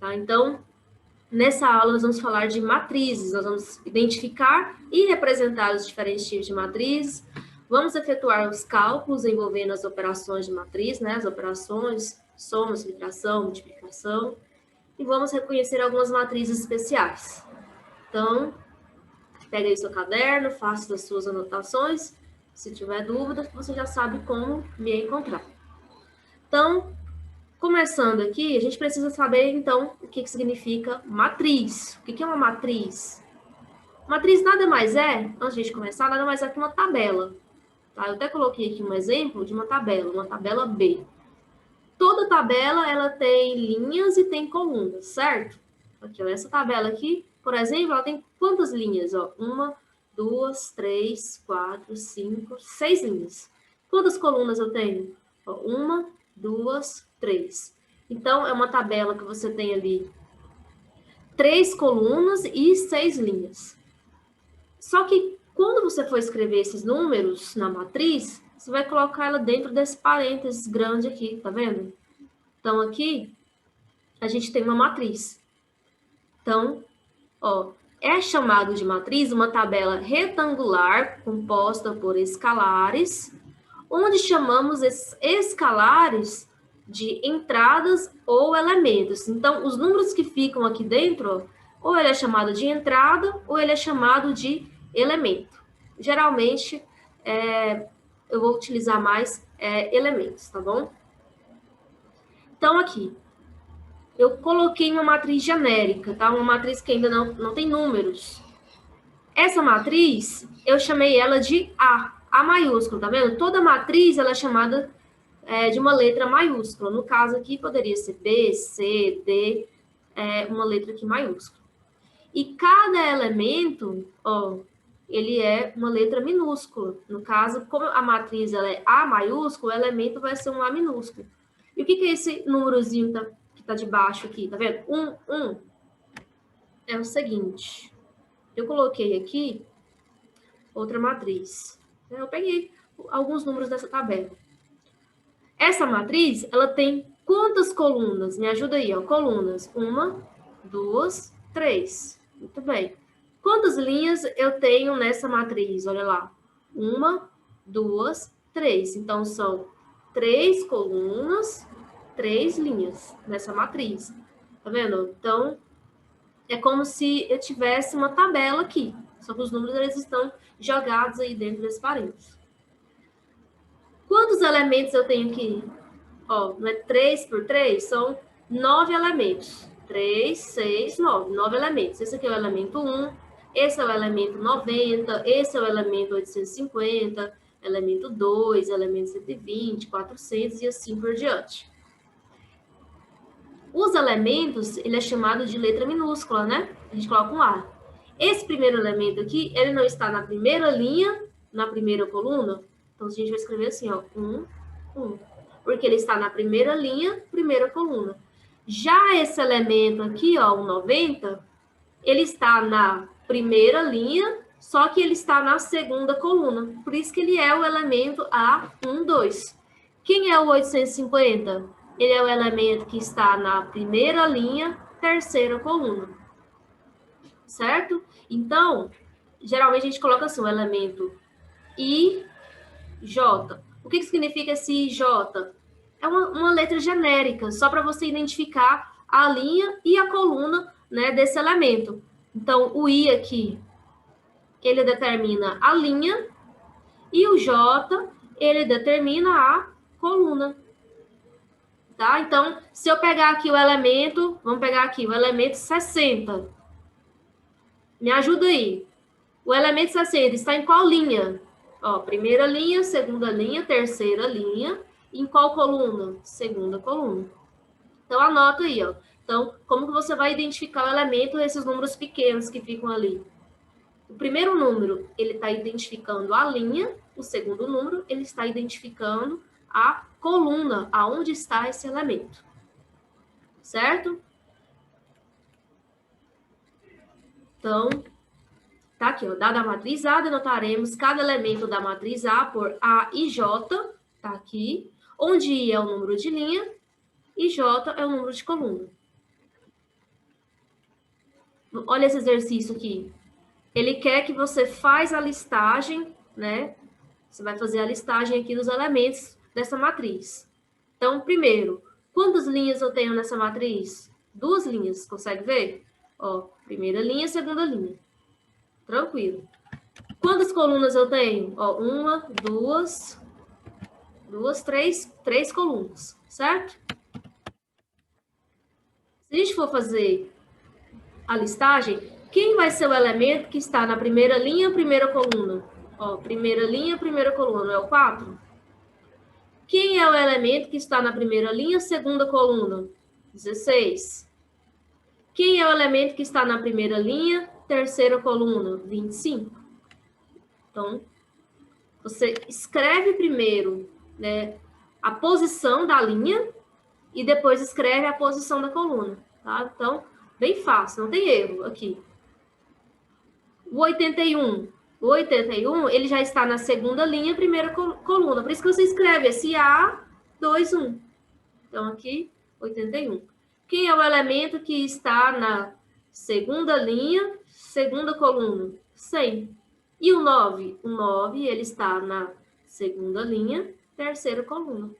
tá? Então, nessa aula nós vamos falar de matrizes, nós vamos identificar e representar os diferentes tipos de matrizes, vamos efetuar os cálculos envolvendo as operações de matriz, né? As operações, soma, subtração, multiplicação, e vamos reconhecer algumas matrizes especiais. Então, pega aí seu caderno, faça as suas anotações. Se tiver dúvida, você já sabe como me encontrar. Então, começando aqui, a gente precisa saber, então, o que significa matriz. O que é uma matriz? Matriz nada mais é, antes de a gente começar, nada mais é que uma tabela. Tá? Eu até coloquei aqui um exemplo de uma tabela B. Toda tabela, ela tem linhas e tem colunas, certo? Aqui, ó, essa tabela aqui, por exemplo, ela tem quantas linhas? Ó? 1, 2, 3, 4, 5, 6 linhas. Quantas colunas eu tenho? Ó, 1, 2, 3. Então, é uma tabela que você tem ali 3 colunas e 6 linhas. Só que, quando você for escrever esses números na matriz, você vai colocar ela dentro desse parênteses grande aqui, tá vendo? Então, aqui, a gente tem uma matriz. Então, ó, é chamado de matriz uma tabela retangular composta por escalares, onde chamamos esses escalares de entradas ou elementos. Então, os números que ficam aqui dentro, ó, ou ele é chamado de entrada ou ele é chamado de elemento. Geralmente, eu vou utilizar mais elementos, tá bom? Então, aqui, eu coloquei uma matriz genérica, tá? Uma matriz que ainda não tem números. Essa matriz, eu chamei ela de A maiúsculo, tá vendo? Toda matriz, ela é chamada de uma letra maiúscula. No caso aqui, poderia ser B, C, D, uma letra aqui maiúscula. E cada elemento, ó, ele é uma letra minúscula. No caso, como a matriz ela é A maiúsculo, o elemento vai ser um A minúsculo. E o que é esse númerozinho que está de baixo aqui? Tá vendo? 1. É o seguinte. Eu coloquei aqui outra matriz. Eu peguei alguns números dessa tabela. Essa matriz, ela tem quantas colunas? Me ajuda aí, ó. Colunas. 1, 2, 3. Muito bem. Quantas linhas eu tenho nessa matriz? Olha lá. 1, 2, 3. Então, são 3 colunas, 3 linhas nessa matriz. Tá vendo? Então, é como se eu tivesse uma tabela aqui. Só que os números eles estão jogados aí dentro desse parênteses. Quantos elementos eu tenho aqui? Ó, não é 3 por 3? São 9 elementos. 3, 6, 9. 9 elementos. Esse aqui é o elemento 1, esse é o elemento 90, esse é o elemento 850, elemento 2, elemento 120, 400 e assim por diante. Os elementos, ele é chamado de letra minúscula, né? A gente coloca um A. Esse primeiro elemento aqui, ele não está na primeira linha, na primeira coluna. Então, a gente vai escrever assim, ó, 1, 1. Porque ele está na primeira linha, primeira coluna. Já esse elemento aqui, ó, o 90, ele está na primeira linha, só que ele está na segunda coluna. Por isso que ele é o elemento A1, 2. Quem é o 850? Ele é o elemento que está na primeira linha, terceira coluna. Certo? Então, geralmente a gente coloca assim, o elemento IJ. O que significa esse IJ? É uma letra genérica, só para você identificar a linha e a coluna, né, desse elemento. Então, o I aqui, ele determina a linha, e o J, ele determina a coluna. Tá? Então, se eu pegar aqui o elemento, vamos pegar aqui o elemento 60. Me ajuda aí. O elemento 60 está em qual linha? Ó, primeira linha, segunda linha, terceira linha. Em qual coluna? Segunda coluna. Então, anota aí, ó. Então, como que você vai identificar o elemento desses números pequenos que ficam ali? O primeiro número, ele está identificando a linha. O segundo número, ele está identificando a coluna, aonde está esse elemento. Certo? Então, tá aqui, ó. Dada a matriz A, denotaremos cada elemento da matriz A por A e J, tá aqui, onde I é o número de linha e J é o número de coluna. Olha esse exercício aqui. Ele quer que você faz a listagem, né? Você vai fazer a listagem aqui dos elementos dessa matriz. Então, primeiro, quantas linhas eu tenho nessa matriz? 2 linhas, consegue ver? Ó, primeira linha, segunda linha. Tranquilo. Quantas colunas eu tenho? Ó, 1, 2, 3 colunas, certo? Se a gente for fazer a listagem, quem vai ser o elemento que está na primeira linha, primeira coluna? Ó, primeira linha, primeira coluna, é o 4. Quem é o elemento que está na primeira linha, segunda coluna? 16. Quem é o elemento que está na primeira linha, terceira coluna? 25. Então, você escreve primeiro, né, a posição da linha e depois escreve a posição da coluna, tá? Então, bem fácil, não tem erro aqui. O 81. O 81, ele já está na segunda linha, primeira coluna. Por isso que você escreve esse A, 2, 1. Então, aqui, 81. Quem é o elemento que está na segunda linha, segunda coluna? 100. E o 9? O 9, ele está na segunda linha, terceira coluna.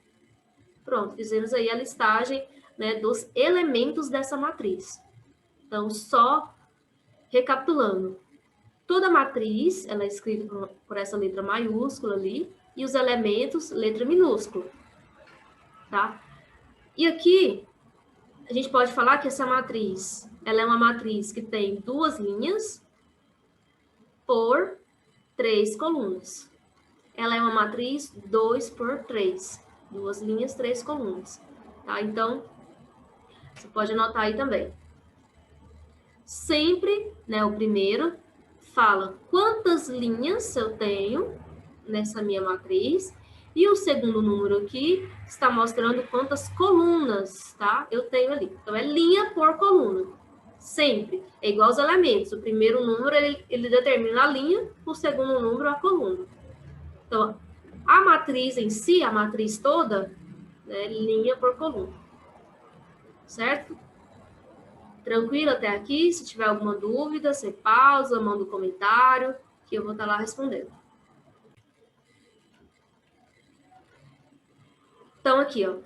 Pronto, fizemos aí a listagem, né, dos elementos dessa matriz. Então, só recapitulando. Toda matriz, ela é escrita por essa letra maiúscula ali, e os elementos, letra minúscula. Tá? E aqui, a gente pode falar que essa matriz, ela é uma matriz que tem 2 linhas por 3 colunas. Ela é uma matriz 2 por 3. 2 linhas, 3 colunas. Tá? Então, você pode anotar aí também. Sempre, né, o primeiro fala quantas linhas eu tenho nessa minha matriz, e o segundo número aqui está mostrando quantas colunas, tá? Eu tenho ali. Então, é linha por coluna. Sempre. É igual aos elementos. O primeiro número, ele determina a linha, o segundo número, a coluna. Então, a matriz em si, a matriz toda, é linha por coluna. Certo? Tranquilo até aqui? Se tiver alguma dúvida, você pausa, manda um comentário, que eu vou estar lá respondendo. Então, aqui, ó.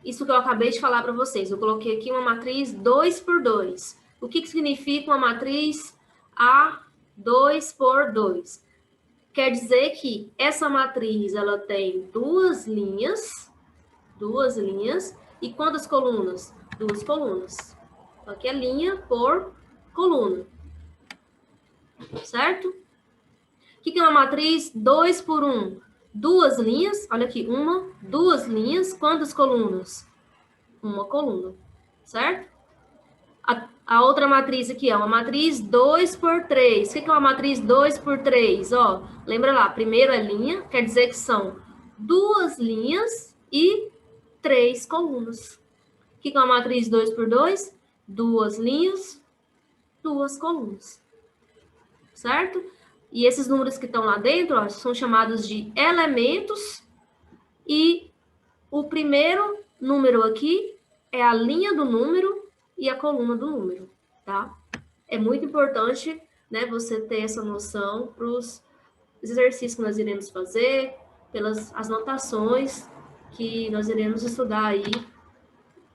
Isso que eu acabei de falar para vocês. Eu coloquei aqui uma matriz 2 por 2. O que significa uma matriz A2 por 2? Quer dizer que essa matriz, ela tem 2 linhas, e quantas colunas? 2 colunas. Então, aqui é linha por coluna. Certo? O que é uma matriz 2 por 1? 2 linhas, olha aqui, 2 linhas, quantas colunas? 1 coluna, certo? A outra matriz aqui é uma matriz 2 por 3. O que é uma matriz 2 por 3? Ó, lembra lá, primeiro é linha, quer dizer que são 2 linhas e 3 colunas. O que é uma matriz 2 por 2? 2 linhas, 2 colunas, certo? E esses números que estão lá dentro, ó, são chamados de elementos, e o primeiro número aqui é a linha do número e a coluna do número, tá? É muito importante, né, você ter essa noção para os exercícios que nós iremos fazer, pelas as notações que nós iremos estudar aí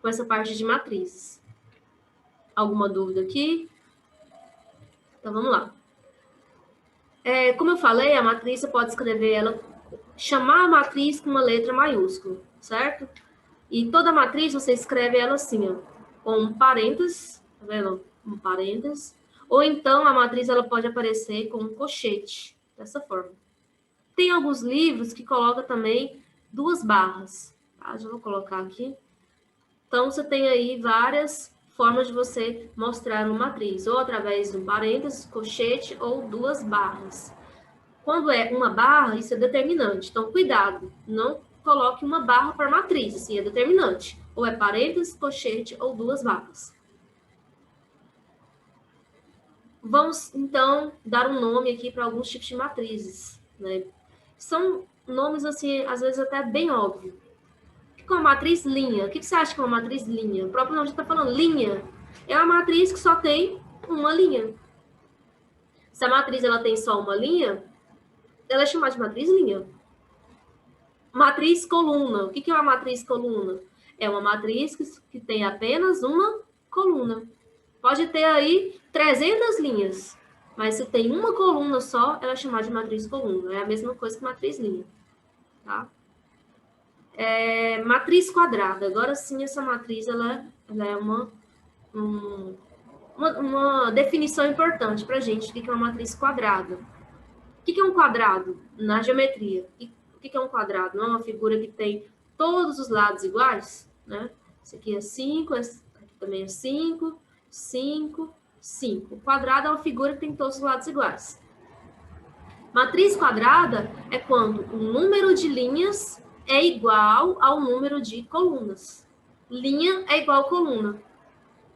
com essa parte de matrizes. Alguma dúvida aqui? Então, vamos lá. Como eu falei, a matriz você pode escrever ela, chamar a matriz com uma letra maiúscula, certo? E toda matriz você escreve ela assim, ó, com um parênteses, tá vendo? Um parênteses. Ou então a matriz ela pode aparecer com um colchete, dessa forma. Tem alguns livros que colocam também 2 barras, tá? Já vou colocar aqui. Então você tem aí várias formas de você mostrar uma matriz, ou através de um parênteses, colchete, ou 2 barras. Quando é uma barra, isso é determinante. Então, cuidado, não coloque uma barra para matriz, assim, é determinante. Ou é parênteses, colchete, ou 2 barras. Vamos, então, dar um nome aqui para alguns tipos de matrizes, né? São nomes, assim, às vezes até bem óbvios. Com a matriz linha. O que você acha que é uma matriz linha? O próprio nome já está falando linha. É uma matriz que só tem uma linha. Se a matriz ela tem só uma linha, ela é chamada de matriz linha. Matriz coluna. O que é uma matriz coluna? É uma matriz que tem apenas uma coluna. Pode ter aí 300 linhas, mas se tem uma coluna só, ela é chamada de matriz coluna. É a mesma coisa que matriz linha. Tá? Matriz quadrada. Agora sim, essa matriz ela é uma definição importante para a gente. O que é uma matriz quadrada? O que é um quadrado na geometria? O que é um quadrado? Não é uma figura que tem todos os lados iguais? Né? Esse aqui é 5, esse aqui também é 5, 5, 5. O quadrado é uma figura que tem todos os lados iguais. Matriz quadrada é quando o número de linhas é igual ao número de colunas. Linha é igual a coluna,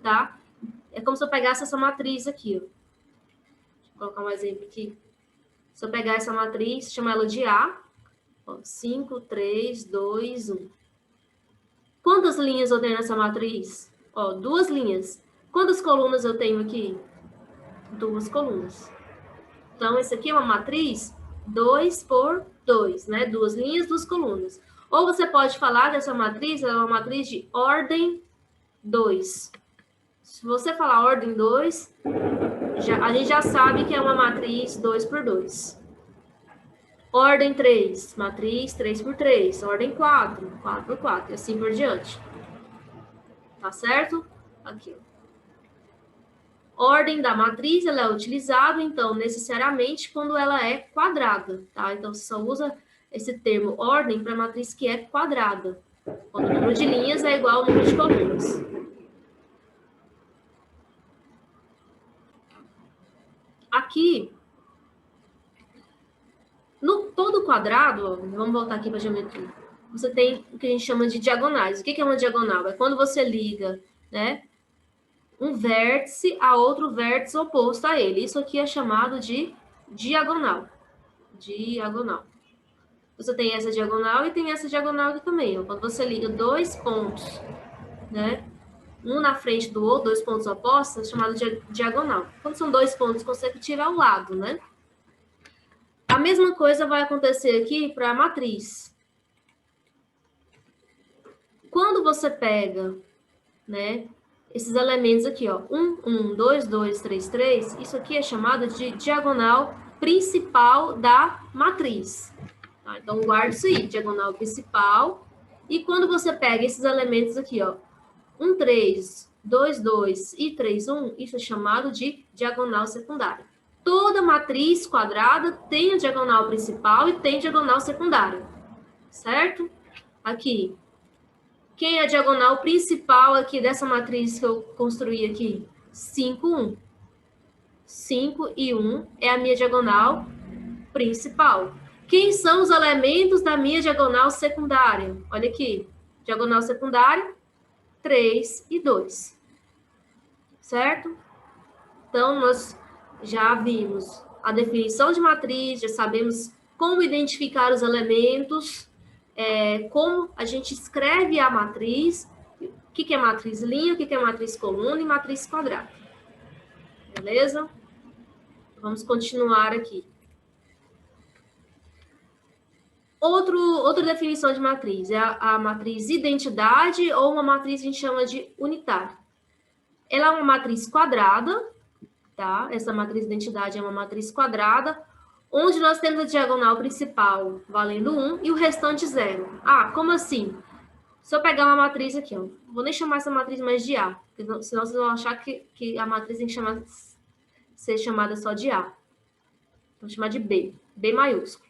tá? É como se eu pegasse essa matriz aqui, ó. Deixa eu colocar um exemplo aqui. Se eu pegar essa matriz, chamo ela de A, ó, 5, 3, 2, 1. Quantas linhas eu tenho nessa matriz? Ó, 2 linhas. Quantas colunas eu tenho aqui? 2 colunas. Então, esse aqui é uma matriz 2 por 2, né? 2 linhas, 2 colunas. Ou você pode falar dessa matriz, ela é uma matriz de ordem 2. Se você falar ordem 2, a gente já sabe que é uma matriz 2 por 2. Ordem 3, matriz 3 por 3. Ordem 4, 4 por 4, e assim por diante. Tá certo? Aqui, ó. Ordem da matriz, ela é utilizada, então, necessariamente quando ela é quadrada, tá? Então, você só usa esse termo ordem para matriz que é quadrada, quando o número de linhas é igual ao número de colunas. Aqui, no todo quadrado, ó, vamos voltar aqui para a geometria, você tem o que a gente chama de diagonais. O que é uma diagonal? É quando você liga, né, um vértice a outro vértice oposto a ele. Isso aqui é chamado de diagonal. Diagonal. Você tem essa diagonal e tem essa diagonal aqui também. Ó. Quando você liga 2 pontos, né, um na frente do outro, 2 pontos opostos, é chamado de diagonal. Quando são 2 pontos consecutivos, é ao lado, né? A mesma coisa vai acontecer aqui para a matriz. Quando você pega, né, esses elementos aqui, ó, 1, 1, 2, 2, 3, 3, isso aqui é chamado de diagonal principal da matriz. Tá? Então, guarda isso aí, diagonal principal. E quando você pega esses elementos aqui, ó, 1, 3, 2, 2 e 3, 1, isso é chamado de diagonal secundária. Toda matriz quadrada tem a diagonal principal e tem diagonal secundária, certo? Aqui. Quem é a diagonal principal aqui dessa matriz que eu construí aqui? 5, 1. 5 e 1 é a minha diagonal principal. Quem são os elementos da minha diagonal secundária? Olha aqui. Diagonal secundária, 3 e 2. Certo? Então, nós já vimos a definição de matriz, já sabemos como identificar os elementos, como a gente escreve a matriz, o que é matriz linha, o que é matriz coluna e matriz quadrada. Beleza? Vamos continuar aqui. Outra definição de matriz é a matriz identidade ou uma matriz que a gente chama de unitária. Ela é uma matriz quadrada, tá? Essa matriz identidade é uma matriz quadrada, onde nós temos a diagonal principal valendo 1 e o restante 0. Ah, como assim? Se eu pegar uma matriz aqui, ó, vou nem chamar essa matriz mais de A, porque senão vocês vão achar que a matriz tem que ser chamada só de A. Vou chamar de B, B maiúsculo.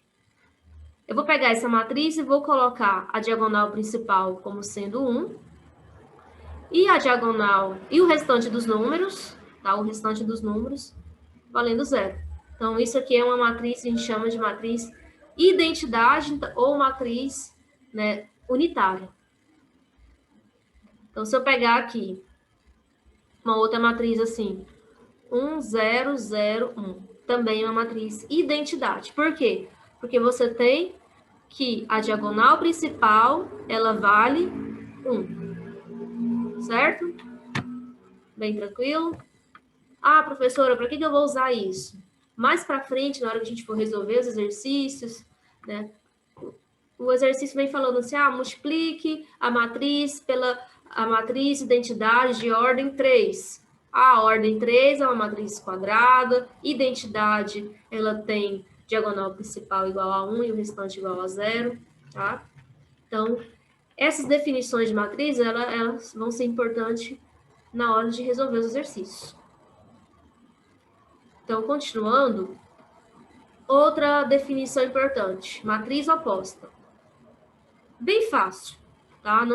Eu vou pegar essa matriz e vou colocar a diagonal principal como sendo 1, e a diagonal e o restante dos números, tá? O restante dos números valendo 0. Então, isso aqui é uma matriz que a gente chama de matriz identidade ou matriz, né, unitária. Então, se eu pegar aqui uma outra matriz assim, 1, 0, 0, 1, também é uma matriz identidade. Por quê? Porque você tem que a diagonal principal, ela vale 1. Certo? Bem tranquilo? Ah, professora, para que eu vou usar isso? Mais para frente, na hora que a gente for resolver os exercícios, né? O exercício vem falando assim, multiplique a matriz pela a matriz identidade de ordem 3. A ordem 3 é uma matriz quadrada, identidade, ela tem diagonal principal igual a 1 e o restante igual a 0, tá? Então, essas definições de matriz, elas vão ser importantes na hora de resolver os exercícios. Então, continuando, outra definição importante, matriz oposta. Bem fácil, tá?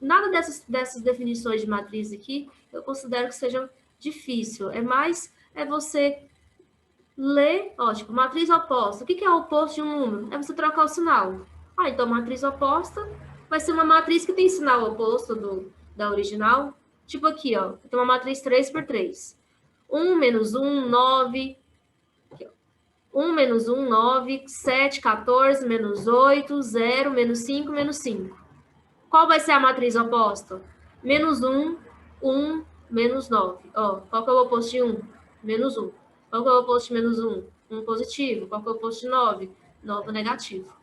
Nada dessas definições de matriz aqui eu considero que seja difícil. É você ler, tipo, matriz oposta. O que é o oposto de um número? É você trocar o sinal. Então matriz oposta vai ser uma matriz que tem sinal oposto da original. Tipo aqui, ó, tem uma matriz 3 por 3. 1 menos 1, 9. 1 menos 1, 9, 7, 14, menos 8, 0, menos 5, menos 5. Qual vai ser a matriz oposta? Menos 1, 1, menos 9. Qual que é o oposto de 1? Menos 1. Qual que é o oposto de menos 1? 1 positivo. Qual que é o oposto de 9? 9 negativo.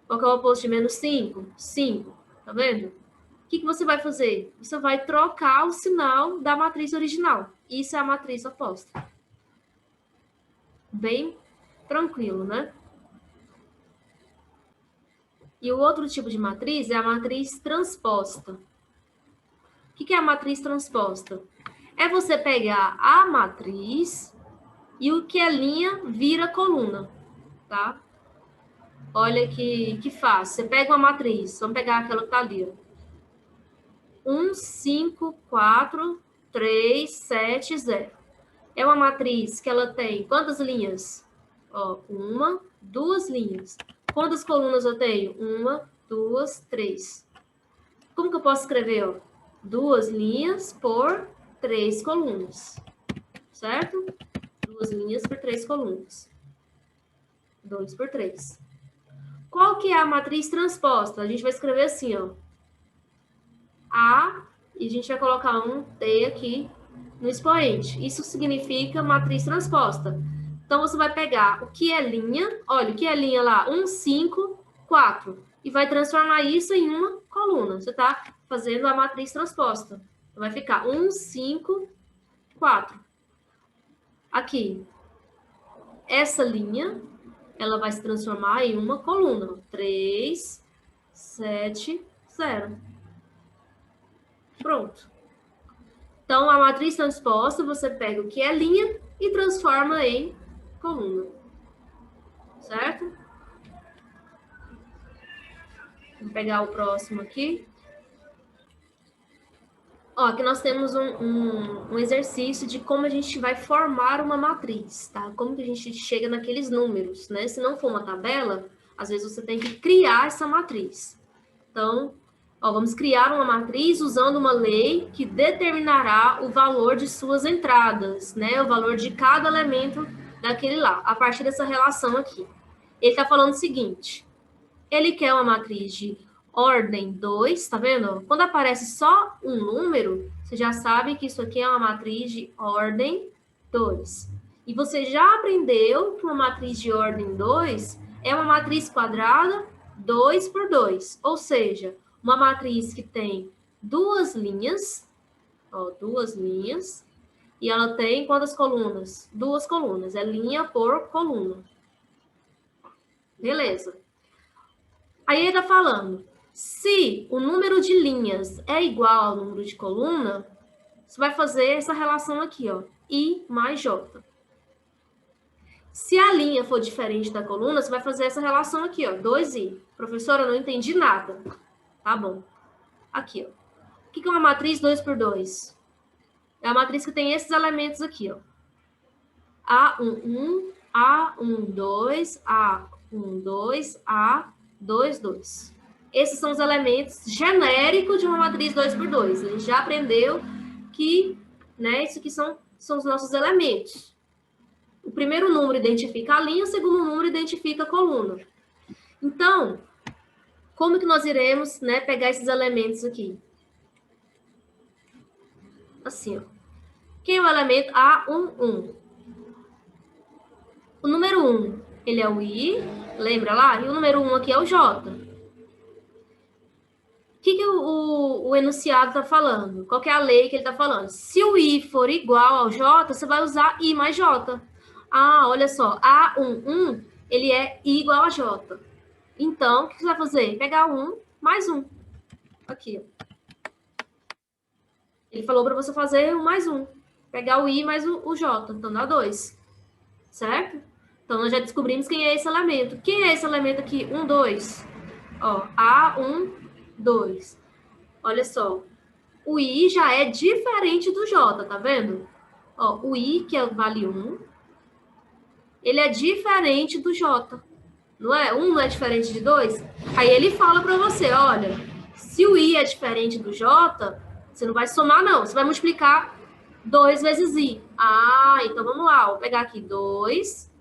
Qual que é o oposto de menos 5? 5. Tá vendo? O que você vai fazer? Você vai trocar o sinal da matriz original. Isso é a matriz oposta. Bem tranquilo, né? E o outro tipo de matriz é a matriz transposta. O que é a matriz transposta? É você pegar a matriz e o que é linha vira coluna, tá? Olha que fácil. Você pega uma matriz, vamos pegar aquela que tá ali, ó. 1, 5, 4, 3, 7, 0. É uma matriz que ela tem quantas linhas? Uma, duas linhas. Quantas colunas eu tenho? Uma, duas, três. Como que eu posso escrever? Duas linhas por 3 colunas. Certo? Duas linhas por 3 colunas. 2 por 3. Qual que é a matriz transposta? A gente vai escrever assim, ó. A, e a gente vai colocar um T aqui no expoente. Isso significa matriz transposta. Então, você vai pegar o que é linha, olha, o que é linha lá? 1, 5, 4. E vai transformar isso em uma coluna. Você está fazendo a matriz transposta. Vai ficar 1, 5, 4. Aqui. Essa linha, ela vai se transformar em uma coluna. 3, 7, 0. Pronto. Então, a matriz transposta, você pega o que é linha e transforma em coluna. Certo? Vou pegar o próximo aqui. Aqui nós temos um exercício de como a gente vai formar uma matriz, tá? Como que a gente chega naqueles números, né? Se não for uma tabela, às vezes você tem que criar essa matriz. Então, vamos criar uma matriz usando uma lei que determinará o valor de suas entradas, né? O valor de cada elemento daquele lá, a partir dessa relação aqui. Ele está falando o seguinte, ele quer uma matriz de ordem 2, tá vendo? Quando aparece só um número, você já sabe que isso aqui é uma matriz de ordem 2. E você já aprendeu que uma matriz de ordem 2 é uma matriz quadrada 2 por 2, ou seja, uma matriz que tem duas linhas, e ela tem quantas colunas? Duas colunas, é linha por coluna. Beleza. Aí ele está falando, se o número de linhas é igual ao número de coluna, você vai fazer essa relação aqui, ó, I mais J. Se a linha for diferente da coluna, você vai fazer essa relação aqui, ó, 2I. Professora, eu não entendi nada. Tá bom. Aqui, ó. O que é uma matriz 2 por 2? É a matriz que tem esses elementos aqui, ó. A11, A12, A12, A22. Esses são os elementos genéricos de uma matriz 2 por 2. A gente já aprendeu que, né, isso aqui são os nossos elementos. O primeiro número identifica a linha, o segundo número identifica a coluna. Então, como que nós iremos, né, pegar esses elementos aqui? Assim, ó. Quem é o elemento A11? O número 1, ele é o I, lembra lá? E o número 1 aqui é o J. O que o enunciado está falando? Qual que é a lei que ele está falando? Se o I for igual ao J, você vai usar I mais J. Ah, olha só, A11, ele é I igual a J. Então, o que você vai fazer? Pegar 1 mais 1. Aqui, ó. Ele falou para você fazer um mais 1. Pegar o I mais o J. Então, dá 2. Certo? Então, nós já descobrimos quem é esse elemento. Quem é esse elemento aqui? 1, 2. Ó, A1, 2. Olha só. O I já é diferente do J, tá vendo? Ó, o I, que vale 1, ele é diferente do J. Não é? 1 não é diferente de 2? Aí ele fala para você, olha, se o I é diferente do J, você não vai somar, não. Você vai multiplicar 2 vezes I. Ah, então vamos lá. Vou pegar aqui 2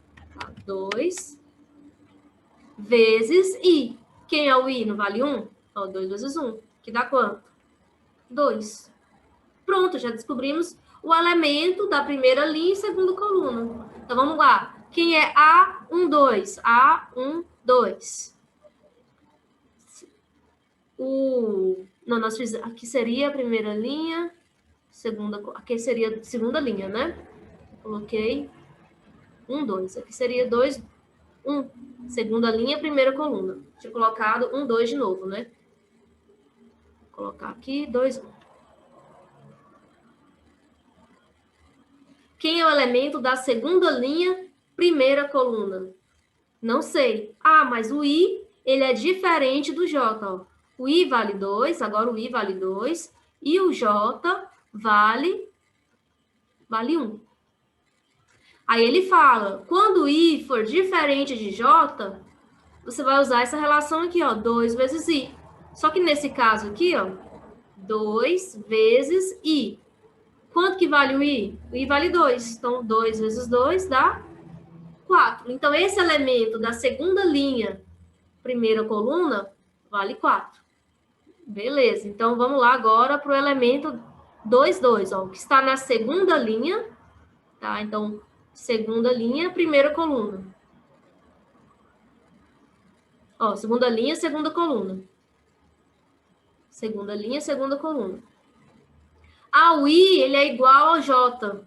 vezes I. Quem é o I? Não vale 1? Ó, 2 vezes 1. Que dá quanto? 2. Pronto, já descobrimos o elemento da primeira linha e segunda coluna. Então, vamos lá. Quem é A12? A12. Não, nós fizemos... Aqui seria a primeira linha, aqui seria a segunda linha, né? Coloquei 1, 2. Aqui seria 2, 1. Segunda linha, primeira coluna. Tinha colocado 1, 2 de novo, né? Vou colocar aqui 2, 1. Quem é o elemento da segunda linha, primeira coluna? Não sei. Ah, mas o I, ele é diferente do J, ó. O I vale 2, agora o I vale 2, e o J vale 1. Aí ele fala, quando o I for diferente de J, você vai usar essa relação aqui, ó, 2 vezes I. Só que nesse caso aqui, ó, 2 vezes I. Quanto que vale o I? O I vale 2. Então, 2 vezes 2 dá 4. Então, esse elemento da segunda linha, primeira coluna, vale 4. Beleza. Então, vamos lá agora para o elemento 2, 2, ó, que está na segunda linha, tá? Então, segunda linha, primeira coluna. Ó, segunda linha, segunda coluna. Segunda linha, segunda coluna. Ah, o I, ele é igual ao J.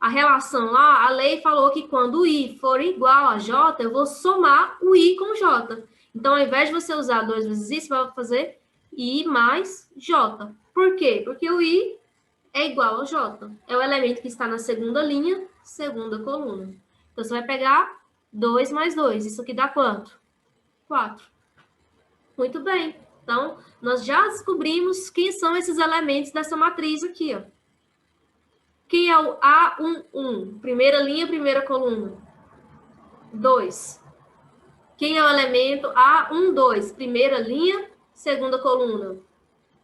A relação lá, a lei falou que quando o I for igual a J, eu vou somar o I com J. Então, ao invés de você usar 2 vezes I, você vai fazer I mais J. Por quê? Porque o I é igual ao J. É o elemento que está na segunda linha, segunda coluna. Então, você vai pegar 2 mais 2. Isso aqui dá quanto? 4. Muito bem. Então, nós já descobrimos quem são esses elementos dessa matriz aqui, ó. Quem é o A11? Primeira linha, primeira coluna. 2. Quem é o elemento A12? Primeira linha, segunda coluna.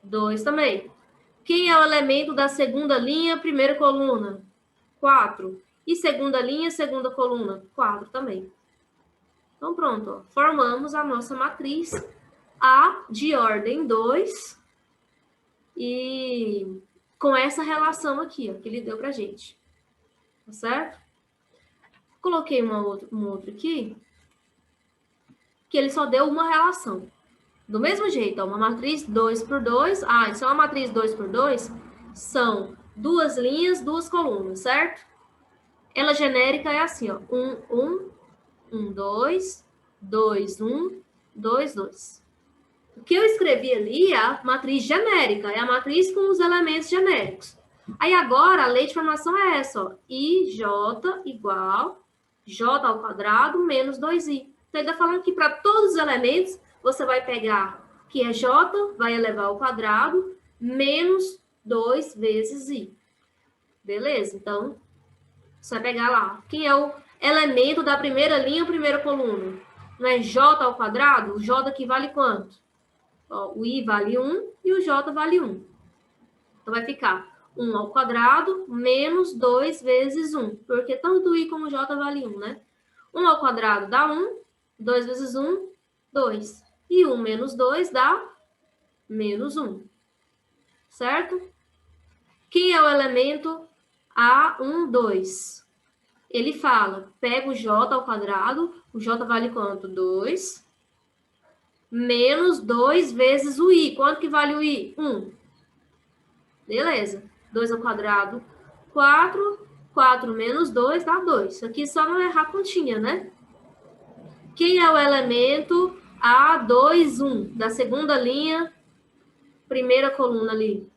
2 também. Quem é o elemento da segunda linha, primeira coluna? 4. E segunda linha, segunda coluna? 4 também. Então, pronto. Ó. Formamos a nossa matriz A de ordem 2 e com essa relação aqui, ó, que ele deu pra gente. Tá certo? Coloquei um outro aqui, que ele só deu uma relação. Do mesmo jeito, ó, uma matriz 2 por 2. Ah, isso é uma matriz 2 por 2. São duas linhas, duas colunas, certo? Ela genérica é assim, ó. 1, 1, 1, 2, 2, 1, 2, 2. O que eu escrevi ali é a matriz genérica, é a matriz com os elementos genéricos. Aí agora a lei de formação é essa, ó. IJ igual J ao quadrado menos 2I. Então ele está falando que para todos os elementos você vai pegar que é J, vai elevar ao quadrado, menos 2 vezes I. Beleza? Então, você vai pegar lá. Quem é o elemento da primeira linha, primeira coluna? Não é J ao quadrado? O J aqui vale quanto? Ó, o I vale 1 e o J vale 1. Então, vai ficar 1 ao quadrado menos 2 vezes 1. Porque tanto o I como o J vale 1, né? 1 ao quadrado dá 1. 2 vezes 1, 2. E 1 menos 2 dá menos 1. Certo? Quem é o elemento A1, 2. Ele fala, pega o J ao quadrado, o J vale quanto? 2. Menos 2 vezes o I. Quanto que vale o I? 1. Beleza. 2 ao quadrado, 4. 4 menos 2 dá 2. Aqui só não errar a continha, né? Quem é o elemento A2, 1? Da segunda linha, primeira coluna ali.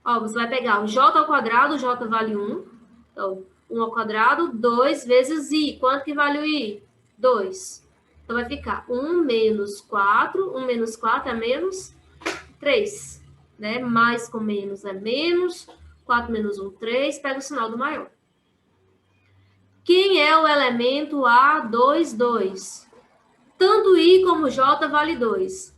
Ó, você vai pegar o J ao quadrado, o J vale 1. Então, 1 ao quadrado, 2 vezes I. Quanto que vale o I? 2. Então, vai ficar 1 menos 4. 1 menos 4 é menos 3. Né? Mais com menos é menos. 4 menos 1, 3. Pega o sinal do maior. Quem é o elemento A2, 2? Tanto I como J vale 2.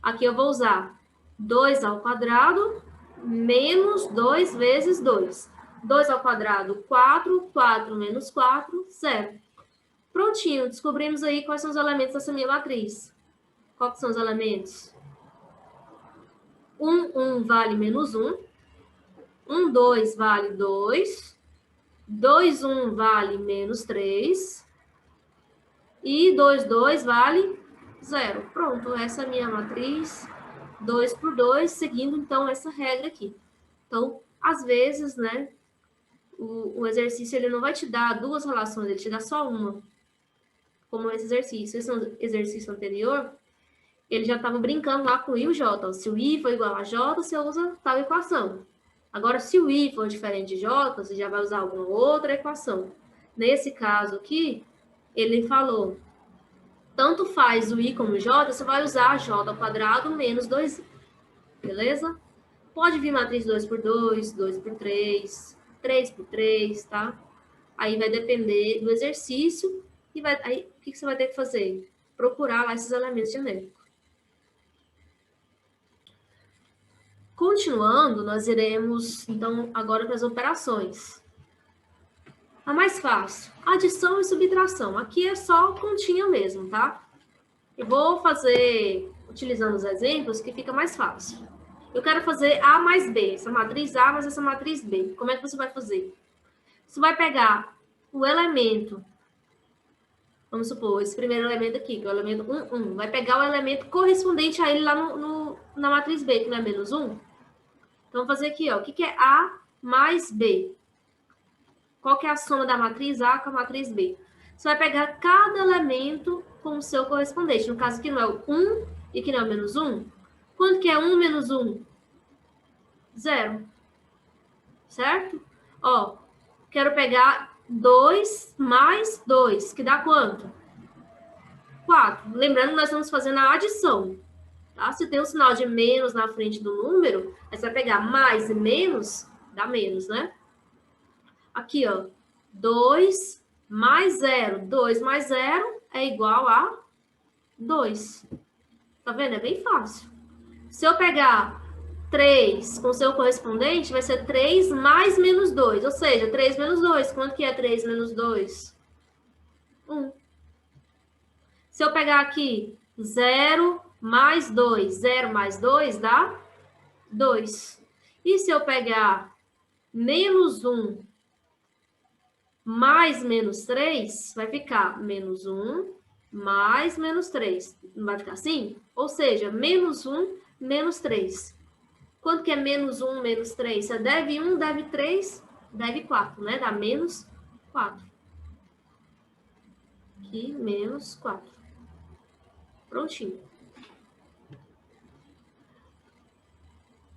Aqui eu vou usar 2 ao quadrado menos 2 vezes 2. 2 ao quadrado, 4. 4 menos 4, 0. Prontinho, descobrimos aí quais são os elementos dessa minha matriz. Quais são os elementos? 1, 1 vale menos 1. 1, 2 vale 2. 2, 1 vale menos 3. E 2, 2 vale 0. Pronto, essa é a minha matriz. 2 por 2, seguindo, então, essa regra aqui. Então, às vezes, né, o exercício ele não vai te dar duas relações, ele te dá só uma. Como esse exercício. Esse exercício anterior, ele já estava brincando lá com o I e o J. Se o I for igual a J, você usa tal equação. Agora, se o I for diferente de J, você já vai usar alguma outra equação. Nesse caso aqui, ele falou, tanto faz o I como o J, você vai usar J ao quadrado menos 2I. Beleza? Pode vir matriz 2 por 2, 2 por 3, 3 por 3, tá? Aí vai depender do exercício e aí, o que você vai ter que fazer? Procurar lá esses elementos genéricos. Continuando, nós iremos, então, agora para as operações. A mais fácil, adição e subtração. Aqui é só continha mesmo, tá? Eu vou fazer, utilizando os exemplos, que fica mais fácil. Eu quero fazer A mais B, essa matriz A mais essa matriz B. Como é que você vai fazer? Você vai pegar o elemento, vamos supor, esse primeiro elemento aqui, que é o elemento 1, 1. Vai pegar o elemento correspondente a ele lá na matriz B, que não é menos 1. Então, vamos fazer aqui, ó. O que é A mais B? Qual que é a soma da matriz A com a matriz B? Você vai pegar cada elemento com o seu correspondente. No caso aqui não é o 1 e aqui não é o menos 1. Quanto que é 1 menos 1? 0. Certo? Ó, quero pegar 2 mais 2, que dá quanto? 4. Lembrando que nós estamos fazendo a adição. Tá? Se tem um sinal de menos na frente do número, aí você vai pegar mais e menos, dá menos, né? Aqui, ó, 2 mais 0. 2 mais 0 é igual a 2. Tá vendo? É bem fácil. Se eu pegar 3 com seu correspondente, vai ser 3 mais menos 2. Ou seja, 3 menos 2. Quanto que é 3 menos 2? 1. Se eu pegar aqui 0 mais 2. 0 mais 2 dá 2. E se eu pegar menos 1 mais menos 3, vai ficar menos 1 mais menos 3. Não vai ficar assim? Ou seja, menos 1 menos 3. Quanto que é menos 1 menos 3? Você deve 1, deve 3, deve 4, né? Dá menos 4. Aqui, menos 4. Prontinho.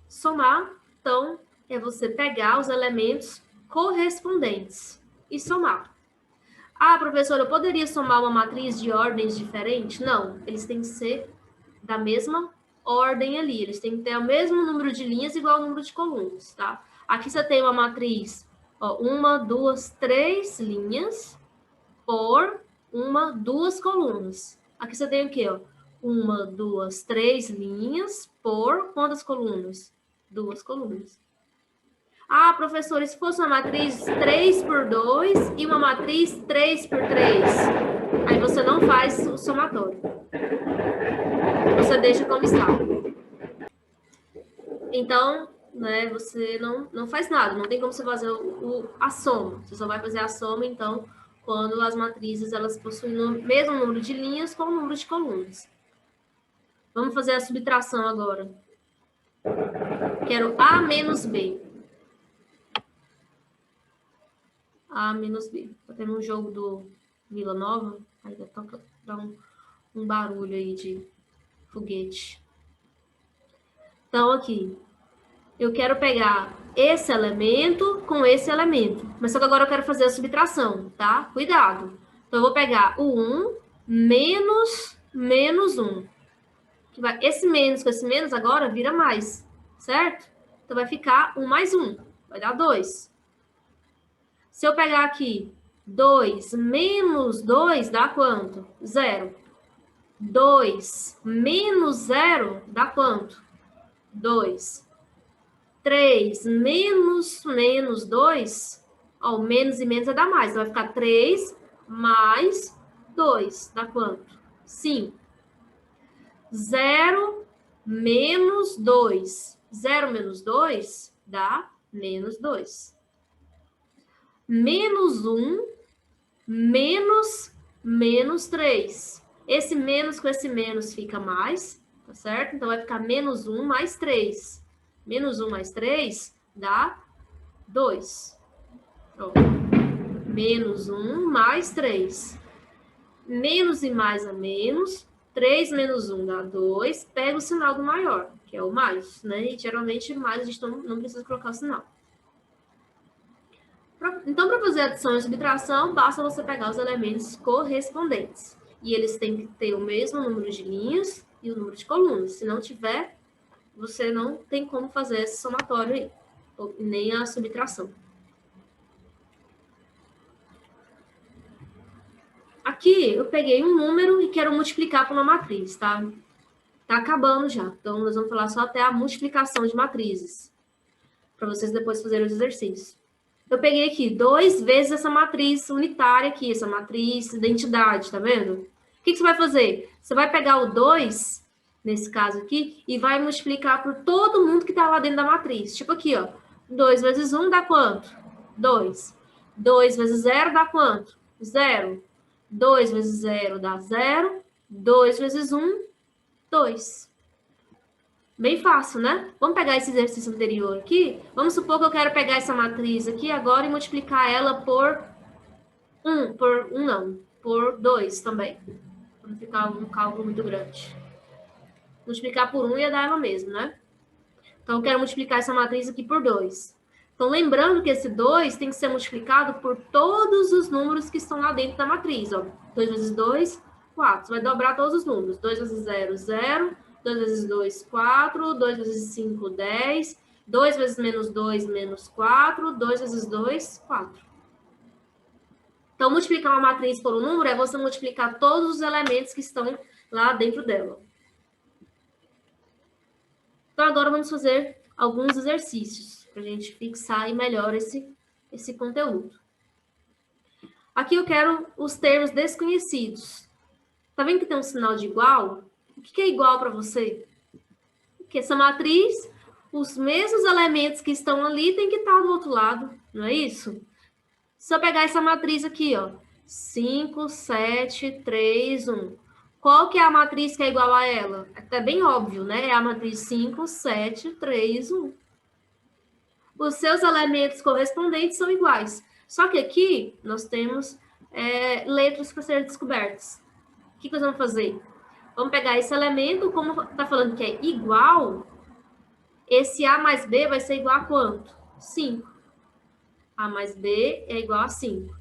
Somar, então, é você pegar os elementos correspondentes e somar. Ah, professora, eu poderia somar uma matriz de ordens diferentes? Não, eles têm que ser da mesma ordem ali. Eles têm que ter o mesmo número de linhas igual ao número de colunas, tá? Aqui você tem uma matriz, ó, 1, 2, 3 linhas por 1, 2 colunas. Aqui você tem o quê, ó? 1, 2, 3 linhas por quantas colunas? 2 colunas. Ah, professora, se fosse uma matriz 3 por 2 e uma matriz 3 por 3, aí você não faz o somatório. Você deixa como está. Então, né, você não faz nada, não tem como você fazer a soma. Você só vai fazer a soma, então, quando as matrizes elas possuem o mesmo número de linhas com o número de colunas. Vamos fazer a subtração agora. Quero A menos B. A menos B. Tá tendo um jogo do Vila Nova, aí dá um barulho aí de foguete. Então, aqui, eu quero pegar esse elemento com esse elemento. Mas só que agora eu quero fazer a subtração, tá? Cuidado. Então, eu vou pegar o 1 menos 1. Esse menos com esse menos agora vira mais, certo? Então, vai ficar 1 mais 1. Vai dar 2. Se eu pegar aqui 2 menos 2, dá quanto? 0. 2 menos 0 dá quanto? 2. 3 menos 2, ó, o menos e menos vai dar mais. Então, vai ficar 3 mais 2, dá quanto? 5. 0 menos 2. 0 menos 2 dá menos 2. Menos 1 menos 3. Esse menos com esse menos fica mais, tá certo? Então, vai ficar menos 1 mais 3. Menos 1 mais 3 dá 2. Pronto. Menos 1 mais 3. Menos e mais a menos. 3 menos 1 dá 2. Pega o sinal do maior, que é o mais, né? E geralmente mais a gente não precisa colocar o sinal. Então, para fazer adição e subtração, basta você pegar os elementos correspondentes. E eles têm que ter o mesmo número de linhas e o número de colunas. Se não tiver, você não tem como fazer esse somatório aí, nem a subtração. Aqui, eu peguei um número e quero multiplicar por uma matriz, tá? Tá acabando já. Então, nós vamos falar só até a multiplicação de matrizes. Para vocês depois fazerem os exercícios. Eu peguei aqui 2 vezes essa matriz unitária aqui, essa matriz identidade, tá vendo? O que você vai fazer? Você vai pegar o 2, nesse caso aqui, e vai multiplicar por todo mundo que tá lá dentro da matriz. Tipo aqui, ó. 2 vezes 1 dá quanto? 2. 2 vezes 0 dá quanto? 0. 2 vezes 0 dá 0. 2 vezes 1, 2. Bem fácil, né? Vamos pegar esse exercício anterior aqui. Vamos supor que eu quero pegar essa matriz aqui agora e multiplicar ela por 1. Por 2 também. Para não ficar um cálculo muito grande. Multiplicar por 1 ia dar ela mesmo, né? Então, eu quero multiplicar essa matriz aqui por 2. Então, lembrando que esse 2 tem que ser multiplicado por todos os números que estão lá dentro da matriz. Ó. 2 vezes 2, 4. Você vai dobrar todos os números. 2 vezes 0, 0. 2 vezes 2, 4. 2 vezes 5, 10. 2 vezes menos 2, menos 4. 2 vezes 2, 4. Então, multiplicar uma matriz por um número é você multiplicar todos os elementos que estão lá dentro dela. Então, agora vamos fazer alguns exercícios para a gente fixar e melhor esse conteúdo. Aqui eu quero os termos desconhecidos. Tá vendo que tem um sinal de igual? O que é igual para você? Que essa matriz, os mesmos elementos que estão ali têm que estar do outro lado, não é isso? Se eu pegar essa matriz aqui, ó, 5, 7, 3, 1. Qual que é a matriz que é igual a ela? É até bem óbvio, né? É a matriz 5, 7, 3, 1. Os seus elementos correspondentes são iguais. Só que aqui nós temos letras para serem descobertas. O que nós vamos fazer? Vamos pegar esse elemento, como está falando que é igual, esse A mais B vai ser igual a quanto? 5. A mais B é igual a 5.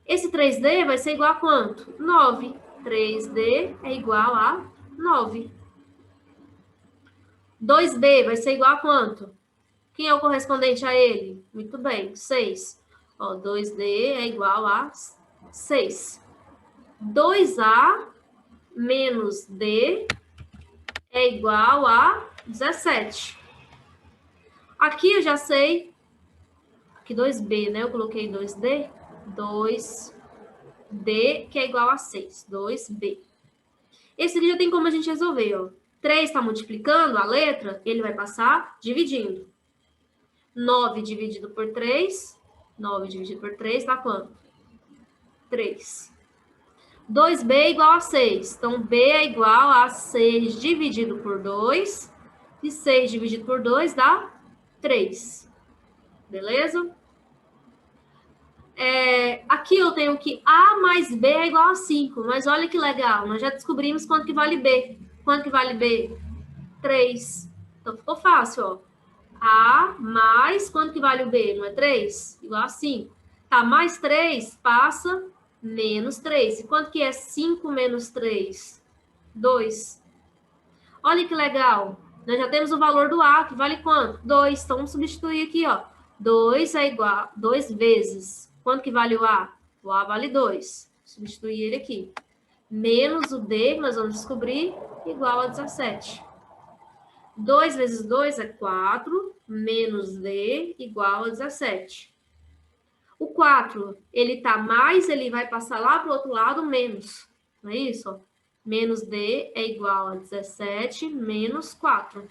Esse 3D vai ser igual a quanto? 9. 3D é igual a 9. 2B vai ser igual a quanto? Quem é o correspondente a ele? Muito bem, 6. Ó, 2D é igual a 6. 2A menos D é igual a 17. Aqui eu já sei que 2B, né? Eu coloquei 2D. 2D, que é igual a 6. 2B. Esse aqui já tem como a gente resolver, ó. 3 está multiplicando a letra, ele vai passar dividindo. 9 dividido por 3, 9 dividido por 3 dá quanto? 3. 2b é igual a 6. Então, b é igual a 6 dividido por 2. E 6 dividido por 2 dá 3. Beleza? Aqui eu tenho que A mais B é igual a 5. Mas olha que legal. Nós já descobrimos quanto que vale B. Quanto que vale B? 3. Então, ficou fácil, ó. A mais, quanto que vale o B? Não é 3? Igual a 5. Tá, mais 3 passa menos 3. E quanto que é 5 menos 3? 2. Olha que legal. Nós já temos o valor do A, que vale quanto? 2. Então, vamos substituir aqui, ó. 2 é igual a 2 vezes. Quanto que vale o A? O A vale 2. Substituir ele aqui. Menos o D, nós vamos descobrir, igual a 17. 2 vezes 2 é 4, menos D, igual a 17. O 4, ele tá mais, ele vai passar lá para o outro lado, menos. Não é isso? Ó? Menos D é igual a 17 menos 4.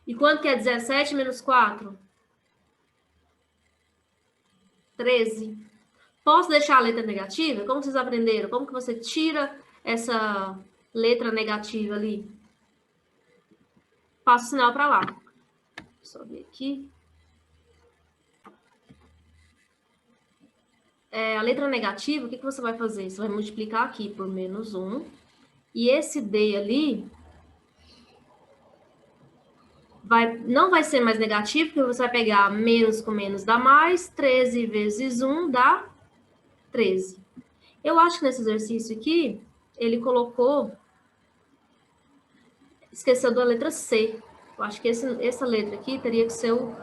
E quanto que é 17 menos 4? 13. Posso deixar a letra negativa? Como vocês aprenderam? Como que você tira essa letra negativa ali? Passa o sinal para lá. Só ver aqui. A letra negativa, o que você vai fazer? Você vai multiplicar aqui por menos 1. E esse D ali não vai ser mais negativo, porque você vai pegar menos com menos dá mais. 13 vezes 1 dá 13. Eu acho que nesse exercício aqui, ele colocou... Esqueceu da letra C. Eu acho que essa letra aqui teria que ser o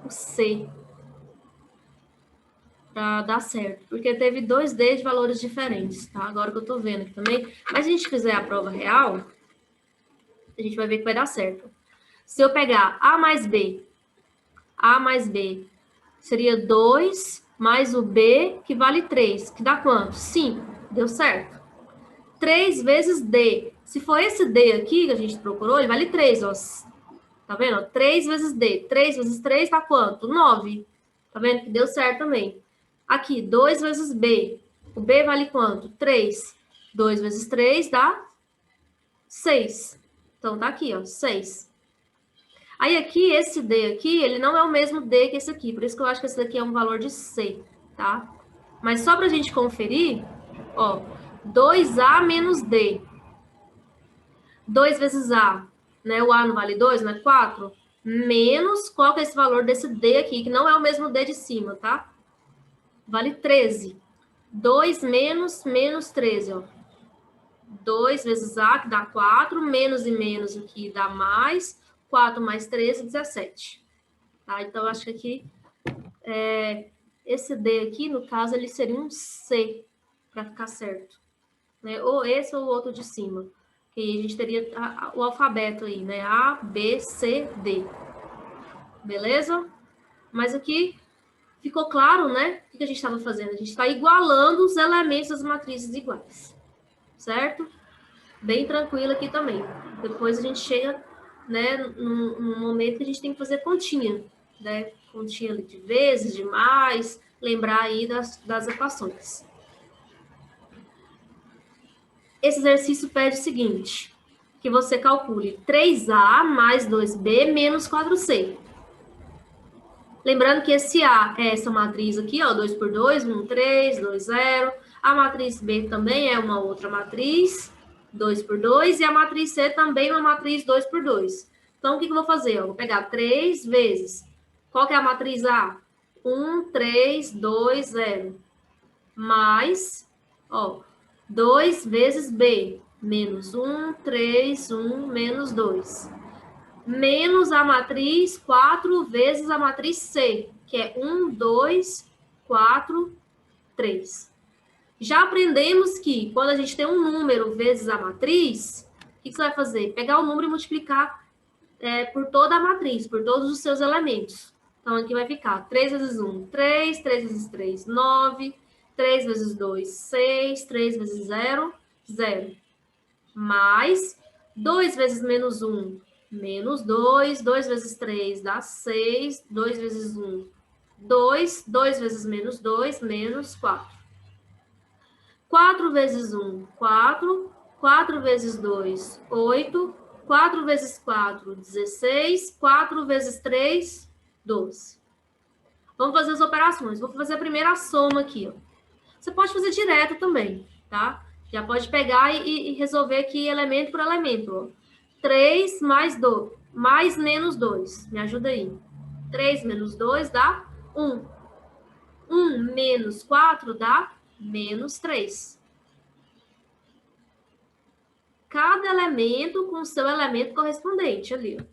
C. Para dar certo. Porque teve 2D de valores diferentes, tá? Agora que eu tô vendo aqui também. Mas se a gente fizer a prova real, a gente vai ver que vai dar certo. Se eu pegar A mais B seria 2 mais o B, que vale 3, que dá quanto? 5. Deu certo. 3 vezes D. Se for esse D aqui que a gente procurou, ele vale 3, ó. Tá vendo? 3 vezes D. 3 vezes 3 dá quanto? 9. Tá vendo que deu certo também. Aqui, 2 vezes B. O B vale quanto? 3. 2 vezes 3 dá 6. Então, tá aqui, ó, 6. Aí, aqui, esse D aqui, ele não é o mesmo D que esse aqui. Por isso que eu acho que esse daqui é um valor de C, tá? Mas só pra gente conferir, ó, 2A menos D. 2 vezes A, né? O A não vale 2, não é 4? Menos, qual que é esse valor desse D aqui, que não é o mesmo D de cima, tá? Vale 13. 2 menos 13, ó. 2 vezes A, que dá 4, menos e menos aqui dá mais. 4 mais 13, 17. Tá? Então, eu acho que aqui, esse D aqui, no caso, ele seria um C, para ficar certo. Né? Ou esse ou o outro de cima. Que a gente teria o alfabeto aí, né? A, B, C, D. Beleza? Mas aqui ficou claro, né? O que a gente estava fazendo? A gente está igualando os elementos das matrizes iguais. Certo? Bem tranquilo aqui também. Depois a gente chega, né, num momento que a gente tem que fazer continha, né? Continha de vezes, de mais, lembrar aí das equações. Esse exercício pede o seguinte, que você calcule 3A mais 2B menos 4C. Lembrando que esse A é essa matriz aqui, ó, 2 por 2, 1, 3, 2, 0. A matriz B também é uma outra matriz, 2 por 2, e a matriz C também é uma matriz 2 por 2. Então, o que eu vou fazer? Eu vou pegar 3 vezes. Qual que é a matriz A? 1, 3, 2, 0. Mais, ó, 2 vezes B, menos 1, 3, 1, menos 2. Menos a matriz 4 vezes a matriz C, que é 1, 2, 4, 3. Já aprendemos que quando a gente tem um número vezes a matriz, o que você vai fazer? Pegar o número e multiplicar por toda a matriz, por todos os seus elementos. Então, aqui vai ficar 3 vezes 1, 3, 3 vezes 3, 9, 3 vezes 2, 6. 3 vezes 0, 0. Mais 2 vezes menos 1, menos 2. 2 vezes 3 dá 6. 2 vezes 1, 2. 2 vezes menos 2, menos 4. 4 vezes 1, 4. 4 vezes 2, 8. 4 vezes 4, 16. 4 vezes 3, 12. Vamos fazer as operações. Vou fazer a primeira soma aqui, ó. Você pode fazer direto também, tá? Já pode pegar e resolver aqui elemento por elemento, ó. 3 mais 2, mais menos 2. Me ajuda aí. 3 menos 2 dá 1. 1 menos 4 dá menos 3. Cada elemento com o seu elemento correspondente ali, ó.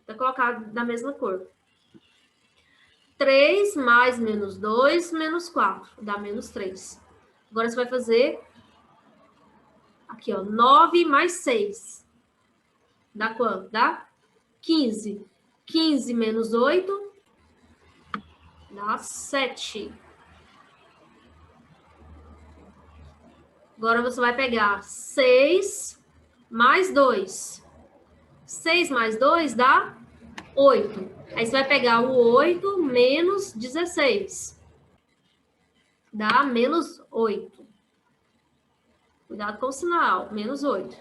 Tá colocado da mesma cor. 3 mais menos 2, menos 4, dá menos 3. Agora você vai fazer aqui, ó, 9 mais 6. Dá quanto? Dá 15. 15 menos 8, dá 7. Agora você vai pegar 6 mais 2. 6 mais 2 dá 8. Aí você vai pegar o 8 menos 16. Dá menos 8. Cuidado com o sinal. Menos 8.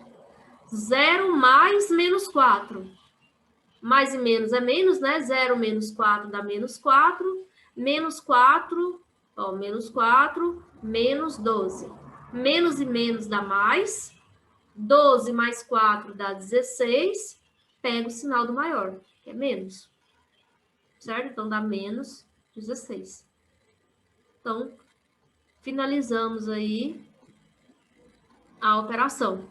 0 mais menos 4. Mais e menos é menos, né? 0 menos 4 dá menos 4. Menos 4, ó, menos 4, menos 12. Menos e menos dá mais. 12 mais 4 dá 16. Pega o sinal do maior, que é menos. Certo? Então, dá menos 16. Então, finalizamos aí a operação.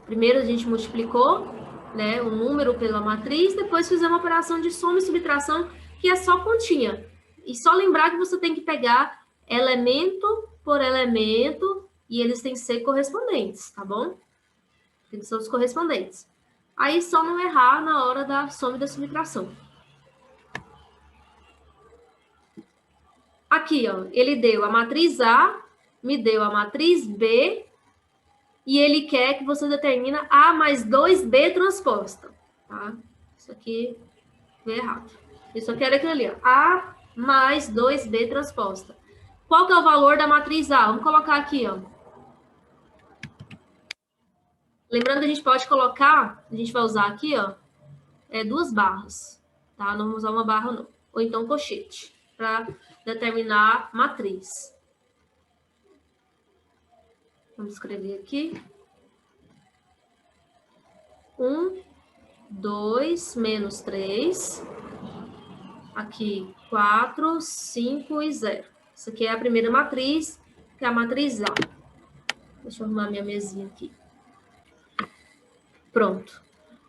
Primeiro, a gente multiplicou, né, o número pela matriz, depois fizemos a operação de soma e subtração, que é só continha. E só lembrar que você tem que pegar elemento por elemento e eles têm que ser correspondentes, tá bom? Tem que ser os correspondentes. Aí, só não errar na hora da soma e da subtração. Aqui, ó, ele deu a matriz A, me deu a matriz B, e ele quer que você determine A mais 2B transposta, tá? Isso aqui veio errado. Isso aqui era aquilo ali, ó, A mais 2B transposta. Qual que é o valor da matriz A? Vamos colocar aqui, ó. Lembrando que a gente pode colocar, a gente vai usar aqui, ó, 2 barras, tá? Não vamos usar uma barra, não. Ou então colchete, para determinar matriz. Vamos escrever aqui. 1, 2, menos 3. Aqui, 4, 5 e 0. Isso aqui é a primeira matriz, que é a matriz A. Deixa eu arrumar minha mesinha aqui. Pronto.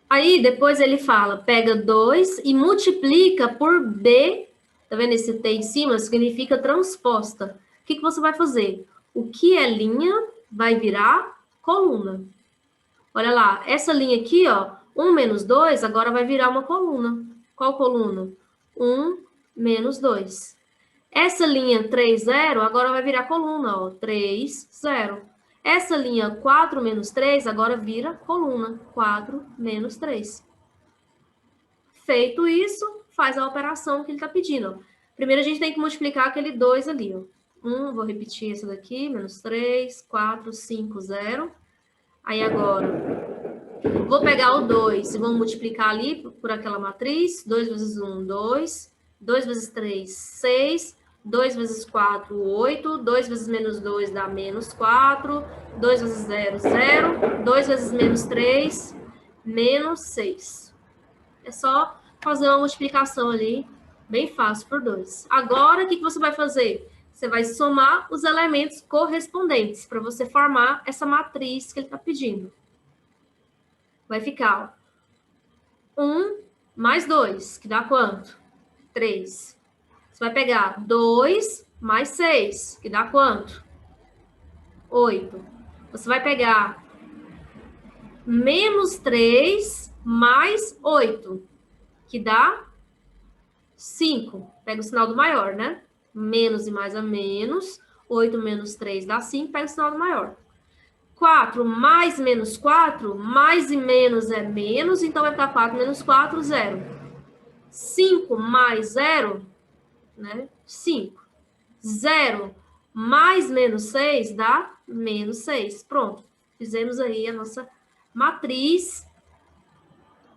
Aí, depois ele fala, pega 2 e multiplica por B. Tá vendo esse T em cima? Significa transposta. O que você vai fazer? O que é linha vai virar coluna. Olha lá, essa linha aqui, ó, 1 menos 2, agora vai virar uma coluna. Qual coluna? 1 menos 2. Essa linha 3, 0, agora vai virar coluna, ó, 3, 0. Essa linha 4 menos 3, agora vira coluna, 4 menos 3. Feito isso, faz a operação que ele está pedindo. Ó. Primeiro a gente tem que multiplicar aquele 2 ali, ó. 1, vou repetir essa daqui, menos 3, 4, 5, 0. Aí agora, vou pegar o 2 e vou multiplicar ali por aquela matriz. 2 vezes 1, 2. 2 vezes 3, 6. 2 vezes 4, 8. 2 vezes menos 2 dá menos 4. 2 vezes 0, 0. 2 vezes menos 3, menos 6. É só fazer uma multiplicação ali, bem fácil, por 2. Agora, o que você vai fazer? Você vai somar os elementos correspondentes para você formar essa matriz que ele está pedindo. Vai ficar 1 mais 2, que dá quanto? 3. Você vai pegar 2 mais 6, que dá quanto? 8. Você vai pegar menos 3 mais 8, que dá 5. Pega o sinal do maior, né? Menos e mais a menos. 8 menos 3 dá 5, pega o sinal do maior. 4 mais menos 4, mais e menos é menos, então vai ficar 4 menos 4, 0. 5 mais 0, né? 5. 0 mais menos 6 dá menos 6. Pronto. Fizemos aí a nossa matriz,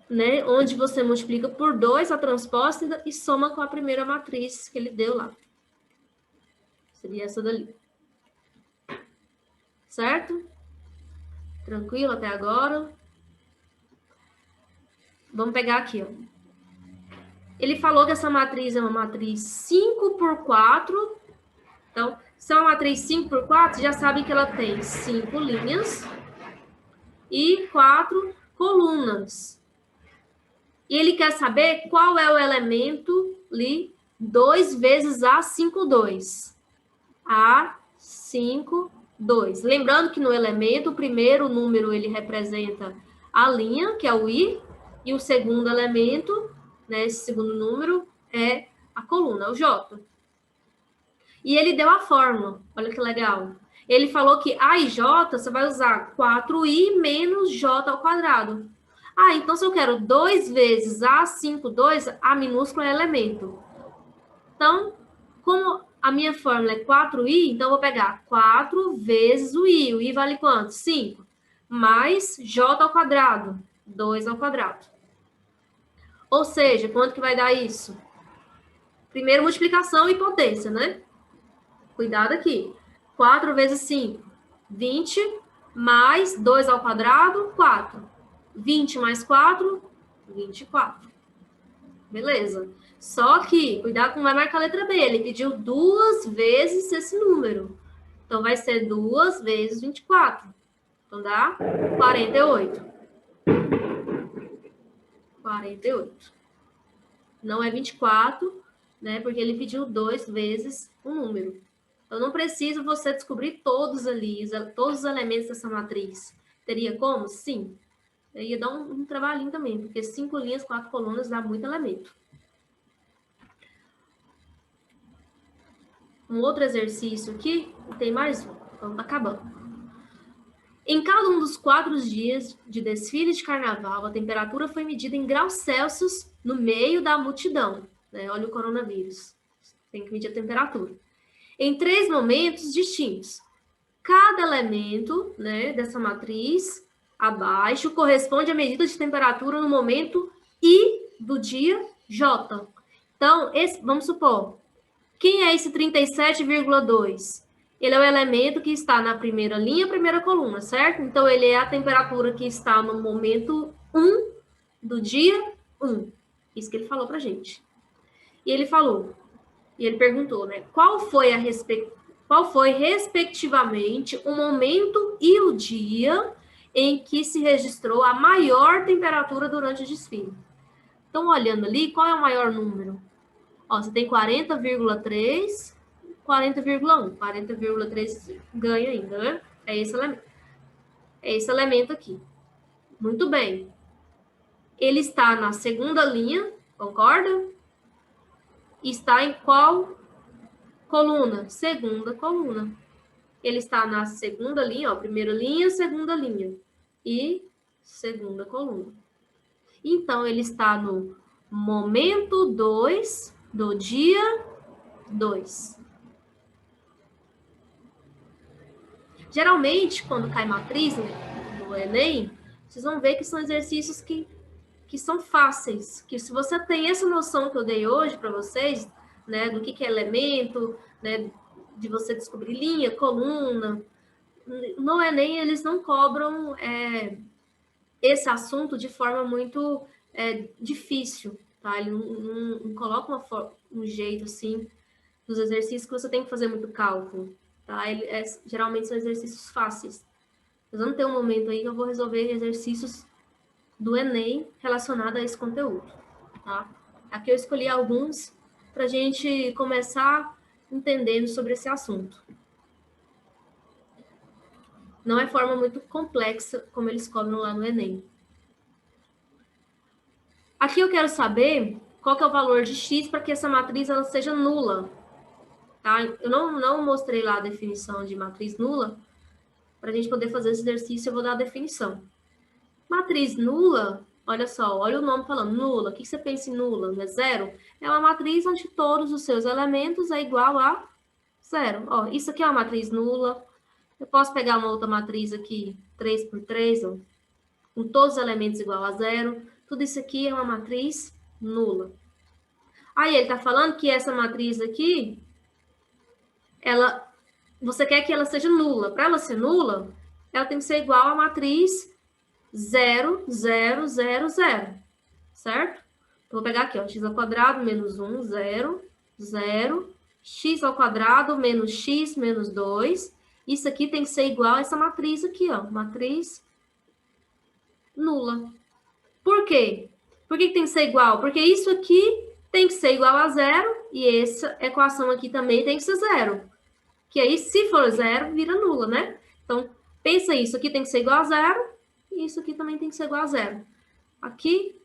né? Onde você multiplica por 2 a transposta e soma com a primeira matriz que ele deu lá. Seria essa dali. Certo? Tranquilo até agora? Vamos pegar aqui, ó. Ele falou que essa matriz é uma matriz 5 por 4. Então, se é uma matriz 5 por 4, já sabe que ela tem 5 linhas e 4 colunas. E ele quer saber qual é o elemento ali 2 vezes A5, 2. A5, 2. Lembrando que no elemento, o primeiro número ele representa a linha, que é o I, e o segundo elemento, né, esse segundo número, é a coluna, o J. E ele deu a fórmula, olha que legal. Ele falou que A e J, você vai usar 4i menos J ao quadrado. Ah, então se eu quero 2 vezes A5, 2, A minúsculo é elemento. Então, como a minha fórmula é 4i, então eu vou pegar 4 vezes o i. O i vale quanto? 5. Mais J ao quadrado, 2 ao quadrado. Ou seja, quanto que vai dar isso? Primeiro, multiplicação e potência, né? Cuidado aqui. 4 vezes 5, 20, mais 2 ao quadrado, 4. 20 mais 4, 24. Beleza. Só que, cuidado com não vai marcar a letra B. Ele pediu 2 vezes esse número. Então, vai ser 2 vezes 24. Então, dá 48. 48. Não é 24, né? Porque ele pediu 2 vezes um número. Então, não precisa você descobrir todos ali, todos os elementos dessa matriz. Teria como? Sim. Ia dar um trabalhinho também, porque 5 linhas, 4 colunas dá muito elemento. Um outro exercício aqui, tem mais um, então tá acabando. Em cada um dos 4 dias de desfile de carnaval, a temperatura foi medida em graus Celsius no meio da multidão. Né? Olha o coronavírus. Tem que medir a temperatura. Em 3 momentos distintos. Cada elemento, né, dessa matriz abaixo corresponde à medida de temperatura no momento I do dia J. Então, vamos supor, quem é esse 37,2? Ele é o elemento que está na primeira linha, primeira coluna, certo? Então, ele é a temperatura que está no momento 1 do dia 1. Isso que ele falou pra gente. E ele perguntou, né? Qual foi, respectivamente, o momento e o dia em que se registrou a maior temperatura durante o desfile? Então, olhando ali, qual é o maior número? Ó, você tem 40,3, 40,1. 40,3 ganha ainda, né? É esse elemento. É esse elemento aqui. Muito bem. Ele está na segunda linha, concorda? Está em qual coluna? Segunda coluna. Ele está na segunda linha, ó, primeira linha, segunda linha. E segunda coluna. Então, ele está no momento 2 do dia 2. Geralmente, quando cai matriz no Enem, vocês vão ver que são exercícios que são fáceis. Que se você tem essa noção que eu dei hoje para vocês, né, do que é elemento, né, de você descobrir linha, coluna, no Enem eles não cobram esse assunto de forma muito difícil, tá? Ele não coloca um jeito assim dos exercícios que você tem que fazer muito cálculo, tá? Geralmente são exercícios fáceis. Mas vamos ter um momento aí que eu vou resolver exercícios do Enem relacionado a esse conteúdo, tá? Aqui eu escolhi alguns para a gente começar entendendo sobre esse assunto. Não é forma muito complexa como eles cobram lá no Enem. Aqui eu quero saber qual que é o valor de x para que essa matriz ela seja nula. tá? Eu não mostrei lá a definição de matriz nula. Para a gente poder fazer esse exercício, eu vou dar a definição. Matriz nula, olha só, olha o nome falando, nula. O que você pensa em nula? Não é zero? É uma matriz onde todos os seus elementos é igual a zero. Ó, isso aqui é uma matriz nula. Eu posso pegar uma outra matriz aqui, 3 por 3, ó, com todos os elementos igual a zero. Tudo isso aqui é uma matriz nula. Aí ele está falando que essa matriz aqui, você quer que ela seja nula. Para ela ser nula, ela tem que ser igual à matriz 0, 0, 0, 0. Certo? Então, vou pegar aqui, ó, x ao quadrado menos 1, 0, 0, x ao quadrado menos x menos 2. Isso aqui tem que ser igual a essa matriz aqui, ó, matriz nula. Por quê? Por que tem que ser igual? Porque isso aqui tem que ser igual a zero e essa equação aqui também tem que ser zero. Que aí, se for zero, vira nula, né? Então, pensa isso aqui tem que ser igual a zero e isso aqui também tem que ser igual a zero. Aqui,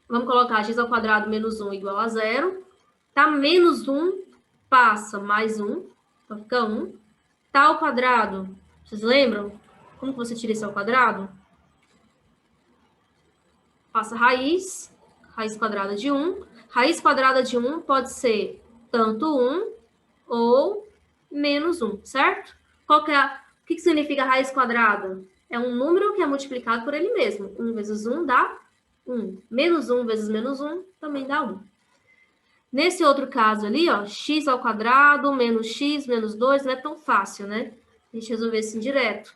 vamos colocar x ao quadrado menos 1 igual a zero. Tá menos 1, passa mais 1, então fica 1. Tá ao quadrado, vocês lembram? Como que você tira isso ao quadrado? Passa raiz quadrada de 1. Raiz quadrada de 1 pode ser tanto 1 ou menos 1, certo? O que significa raiz quadrada? É um número que é multiplicado por ele mesmo. 1 vezes 1 dá 1. Menos 1 vezes menos 1 também dá 1. Nesse outro caso ali, ó, x ao quadrado menos x menos 2 não é tão fácil, né? A gente resolver assim direto.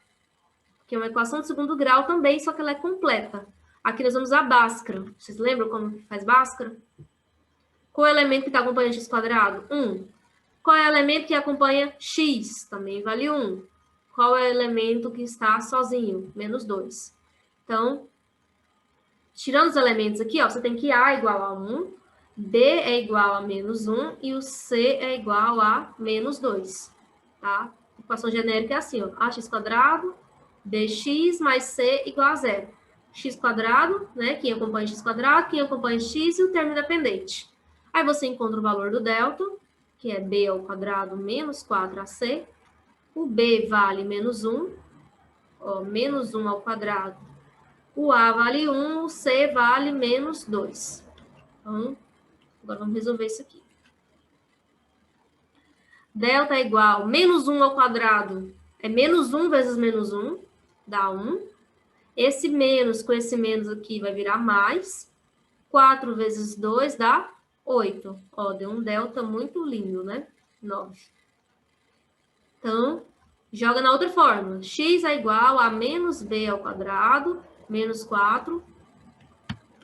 Que é uma equação de segundo grau também, só que ela é completa. Aqui nós vamos usar Bhaskara. Vocês lembram como faz Bhaskara? Qual é o elemento que está acompanhando x quadrado? 1. Qual é o elemento que acompanha x? Também vale 1. Qual é o elemento que está sozinho? Menos 2. Então, tirando os elementos aqui, ó, você tem que A igual a 1, B é igual a menos 1 e o C é igual a menos 2. Tá? A equação genérica é assim, ó, ax quadrado, bx mais c igual a zero. X quadrado, né, quem acompanha x quadrado, quem acompanha x e o termo independente. Aí você encontra o valor do delta, que é b ao quadrado menos 4ac. O b vale menos 1, ó, menos 1 ao quadrado. O a vale 1, o c vale menos 2. Então, agora vamos resolver isso aqui. Delta é igual a menos 1 ao quadrado. É menos 1 vezes menos 1, dá 1. Esse menos com esse menos aqui vai virar mais. 4 vezes 2 dá 8. Ó, deu um delta muito lindo, né? 9. Então, joga na outra fórmula. X é igual a menos b ao quadrado, menos 4,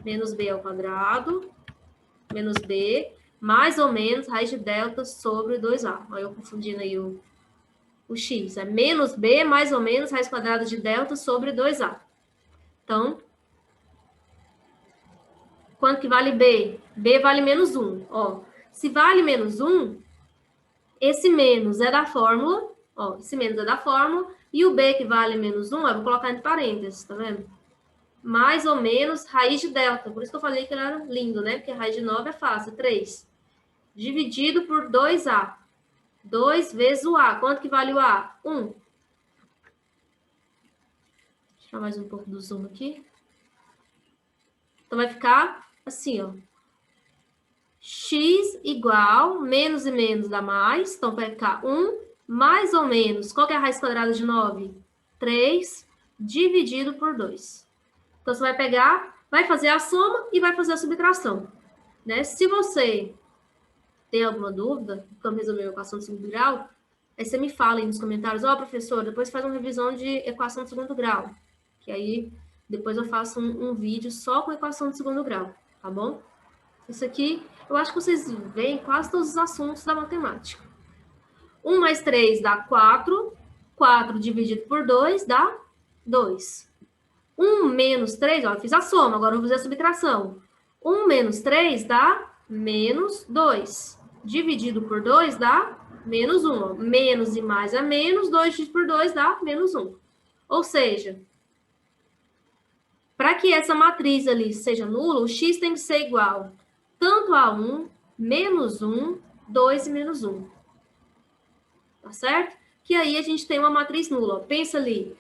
menos b ao quadrado, menos b, mais ou menos raiz de delta sobre 2a. Olha eu confundindo aí o x. É menos b mais ou menos raiz quadrada de delta sobre 2a. Então, quanto que vale b? B vale menos 1. Ó, se vale menos 1, esse menos é da fórmula. Ó, esse menos é da fórmula. E o b que vale menos 1, eu vou colocar entre parênteses, tá vendo? Mais ou menos raiz de delta. Por isso que eu falei que ele era lindo, né? Porque raiz de 9 é fácil, 3. Dividido por 2a. 2 vezes o a. Quanto que vale o a? 1. Deixa eu tirar mais um pouco do zoom aqui. Então, vai ficar assim, ó. X igual, menos e menos dá mais. Então, vai ficar 1 mais ou menos. Qual que é a raiz quadrada de 9? 3 dividido por 2. Então, você vai pegar, vai fazer a soma e vai fazer a subtração. Né? Se você tem alguma dúvida, como resolver a equação de segundo grau, aí você me fala aí nos comentários, ó, professor, depois faz uma revisão de equação de segundo grau. Que aí, depois eu faço um vídeo só com equação de segundo grau, tá bom? Isso aqui, eu acho que vocês veem quase todos os assuntos da matemática. 1 mais 3 dá 4. 4 dividido por 2 dá 2. 1 menos 3, ó, eu fiz a soma, agora eu vou fazer a subtração. 1 menos 3 dá menos 2. Dividido por 2 dá menos 1. Ó. Menos e mais é menos, 2 dividido por 2 dá menos 1. Ou seja, para que essa matriz ali seja nula, o x tem que ser igual tanto a 1, menos 1, 2 e menos 1. tá certo? Que aí a gente tem uma matriz nula. Ó. Pensa ali,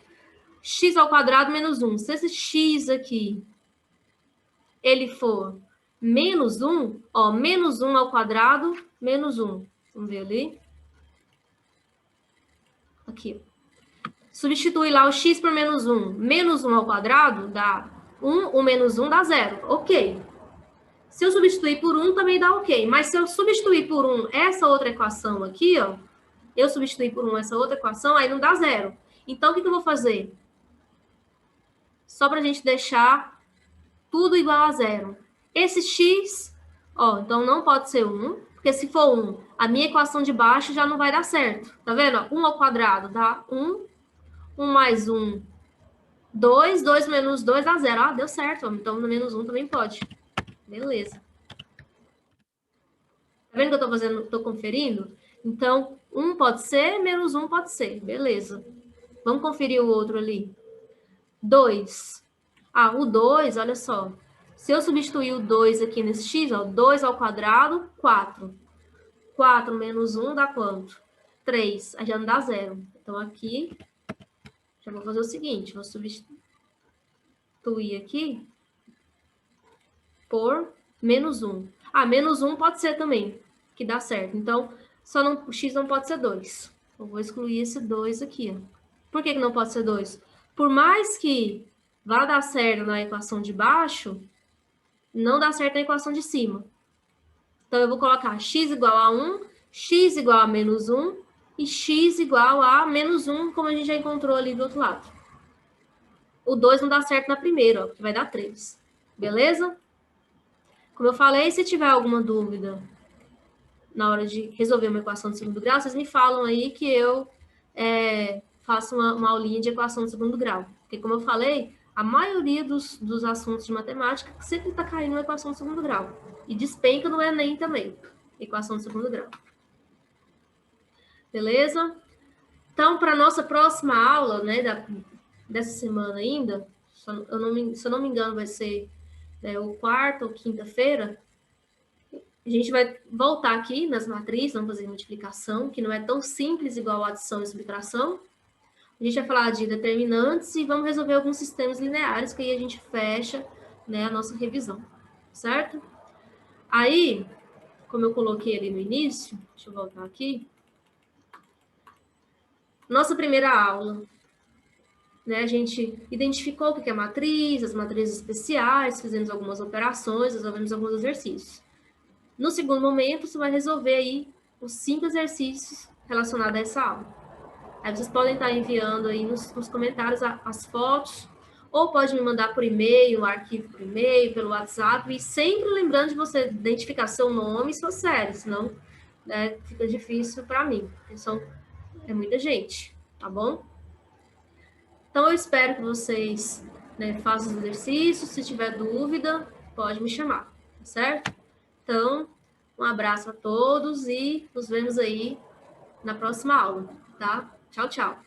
x ao quadrado menos 1. Se esse x aqui, ele for menos 1, ó, menos 1 ao quadrado, menos 1. Vamos ver ali. Aqui, ó. Substitui lá o x por menos 1. Menos 1 ao quadrado dá 1, o menos 1 dá 0. Ok. Se eu substituir por 1, também dá ok. Mas se eu substituir por 1 essa outra equação aqui, ó, eu substituir por 1 essa outra equação, aí não dá 0. Então, o que eu vou fazer? Só para a gente deixar tudo igual a 0. Esse x, ó, então não pode ser 1, porque se for 1, a minha equação de baixo já não vai dar certo. Tá vendo? 1 ao quadrado dá 1. 1 mais 1, 2. 2 menos 2 dá 0. Ah, deu certo. Então, no menos 1 também pode. Beleza. Tá vendo que eu tô fazendo, tô conferindo? Então, 1 pode ser, menos 1 pode ser. Beleza. Vamos conferir o outro ali. 2. Ah, o 2, olha só. Se eu substituir o 2 aqui nesse x, ó, 2 ao quadrado, 4. 4 menos 1 dá quanto? 3. Aí já não dá 0. Então, aqui, já vou fazer o seguinte, vou substituir aqui por menos 1. Ah, menos 1 pode ser também, que dá certo. Então, só não, o x não pode ser 2. Eu vou excluir esse 2 aqui. Ó. Por que não pode ser 2? Por mais que vá dar certo na equação de baixo, não dá certo na equação de cima. Então, eu vou colocar x igual a 1, x igual a menos 1 e x igual a menos 1, como a gente já encontrou ali do outro lado. O 2 não dá certo na primeira, ó, que vai dar 3. Beleza? Como eu falei, se tiver alguma dúvida na hora de resolver uma equação de segundo grau, vocês me falam aí que eu faço uma aulinha de equação de segundo grau. Porque, como eu falei, a maioria dos assuntos de matemática sempre está caindo na equação de segundo grau. E despenca no Enem também, equação de segundo grau. Beleza? Então, para a nossa próxima aula, né, dessa semana ainda, se eu não me engano, vai ser ou quarta ou quinta-feira, a gente vai voltar aqui nas matrizes, vamos fazer multiplicação, que não é tão simples igual adição e subtração. A gente vai falar de determinantes e vamos resolver alguns sistemas lineares, que aí a gente fecha, né, a nossa revisão, certo? Aí, como eu coloquei ali no início, deixa eu voltar aqui. Nossa primeira aula, né, a gente identificou o que é matriz, as matrizes especiais, fizemos algumas operações, resolvemos alguns exercícios. No segundo momento, você vai resolver aí os 5 exercícios relacionados a essa aula. Aí vocês podem estar enviando aí nos comentários as fotos, ou pode me mandar por e-mail, um arquivo por e-mail, pelo WhatsApp, e sempre lembrando de você identificar seu nome e sua série, senão né, fica difícil para mim, porque é muita gente, tá bom? Então, eu espero que vocês façam os exercícios, se tiver dúvida, pode me chamar, tá certo? Então, um abraço a todos e nos vemos aí na próxima aula, tá? Tchau, tchau.